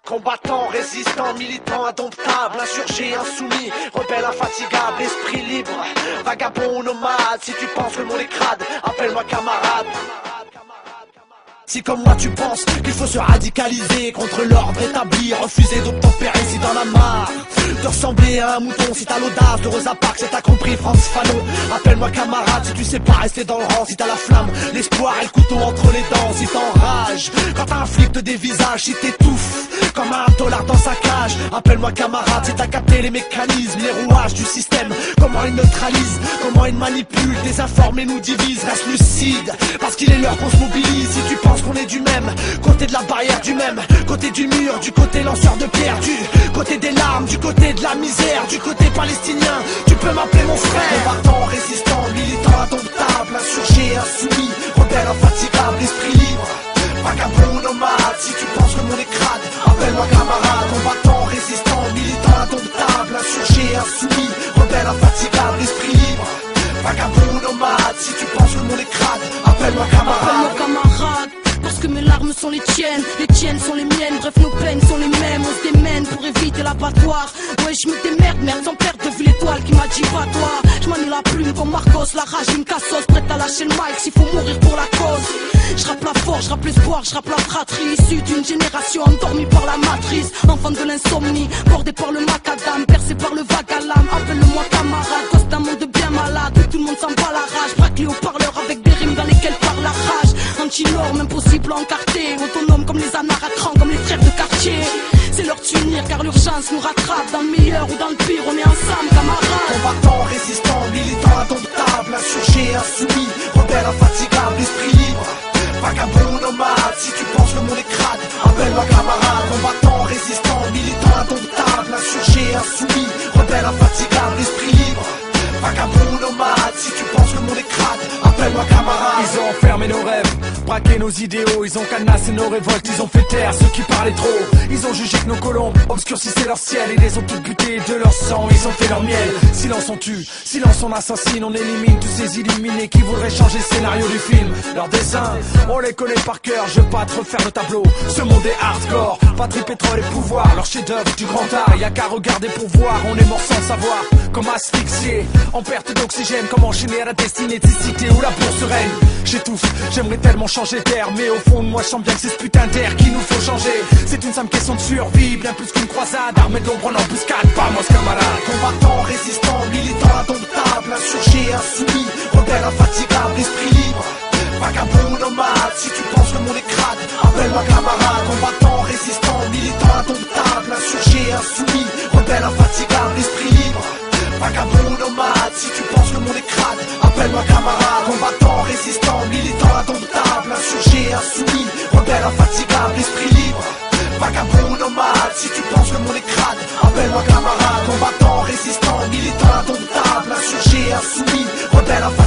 Combattant, résistant, militant, indomptable, insurgé, insoumis, rebelle, infatigable, esprit libre, vagabond, nomade. Si tu penses que le monde est crade, appelle-moi camarade. Si comme moi tu penses qu'il faut se radicaliser contre l'ordre établi, refuser d'obtempérer si t'en as marre de ressembler à un mouton, si t'as l'audace de Rosa Parks et t'as compris Frantz Fanon, appelle-moi camarade. Si tu sais pas rester dans le rang, si t'as la flamme, l'espoir et le couteau entre les dents, si t'enrages quand t'as un flic te dévisage, si t'étouffes comme un dollar dans sa cage, appelle-moi camarade. Si t'as capté les mécanismes, les rouages du système, comment ils neutralisent, comment ils manipulent, désinforment et nous divisent, reste lucide parce qu'il est l'heure qu'on se mobilise. Si tu penses qu'on est du même côté de la barrière, du même côté du mur, du côté lanceur de pierre, du côté des larmes, du côté de la misère, du côté palestinien, tu peux m'appeler mon frère. Combattant, résistant, militant, indomptable, insurgé, insoumis, rebelle, infatigable, esprit libre, vagabond, nomade. Si tu penses que mon est crade, appelle-moi camarade. Combattant, résistant, militant, indomptable, insurgé, insoumis, rebelle, infatigable, esprit libre, vagabond, nomade. Si tu penses que mon est crade, appelle-moi camarade. Appelle-moi camarade, parce que mes larmes sont les tiennes sont les miennes. Bref, nos peines sont les mêmes, on se démène pour éviter l'abattoir. Ouais, je me démerde, merde, sans perte de vue l'étoile qui m'a dit pas toi. Je manie la plume comme Marcos, la rage une cassos, prête à lâcher le mic s'il faut mourir pour la cause. Je rappe la force, je rappe l'espoir, je rappe la fratrie, issue d'une génération endormie par la matrice, enfant de l'insomnie, bordé par le macadam, percé par le vague à l'âme. Appelle-moi camarade, cause d'un monde bien malade, où tout le monde s'en bat la rage, braqué au parleur avec des rimes dans lesquelles parle la rage. Anti-norme, impossible à encarter, autonome comme les anards à cran, comme les trèfles de quartier. C'est l'heure de s'unir car l'urgence nous rattrape, dans le meilleur ou dans le pire, on est ensemble camarades. Combattant, résistant, militant, indomptable, insurgé, insoumis, rebelle, infatigable, esprit libre, vagabond, nomade. Si tu penses que mon est crade, appelle-moi camarade. Combattant, résistant, militant, indomptable, insurgé, insoumis, rebelle, infatigable, esprit libre, vagabond, nomade. Si tu penses que mon est crade, appelle-moi camarade. Ils ont enfermé nos rêves, braqué nos idéaux, ils ont cadenassé nos révoltes, ils ont fait taire ceux qui parlaient trop. Ils ont jugé que nos colombes obscurcissaient leur ciel et les ont toutes butées de leur sang, ils ont fait leur miel. Silence on tue, silence on assassine, on élimine tous ces illuminés qui voudraient changer le scénario du film. Leurs dessins, on les connaît par cœur, je veux pas te refaire le tableau. Ce monde est hardcore, patrie, pétrole et pouvoir, leur chef-d'œuvre du grand art, y'a qu'à regarder pour voir, on est mort sans savoir. Comme asphyxié, en perte d'oxygène, comme enchaîner à la destinée de ces cités où la bourse règne. J'étouffe, j'aimerais tellement changer d'air, mais au fond de moi je sens bien que c'est ce putain d'air qu'il nous faut changer. C'est une simple question de survie, bien plus qu'une croisade, armée de l'ombre en embuscade, pas moi ce camarade. Combattant, résistant, militant, indomptable, insurgé, insoumis, rebelle, infatigable, esprit libre, vagabond, nomade. Si tu penses que mon est crade, appelle-moi camarade. Combattant, résistant, militant, indomptable, insurgé, insoumis, rebelle, infatigable, esprit libre, vagabond, nomade. Si tu penses que mon est crade, appelle-moi camarade. Combattant, résistant, militant, indomptable, insurgé, insoumis, rebelle, infatigable, esprit libre, vagabond, nomade. Si tu penses que mon est crade, appelle-moi camarade. Combattant, résistant, militant, indomptable, insurgé, insoumis, rebelle, infatigable.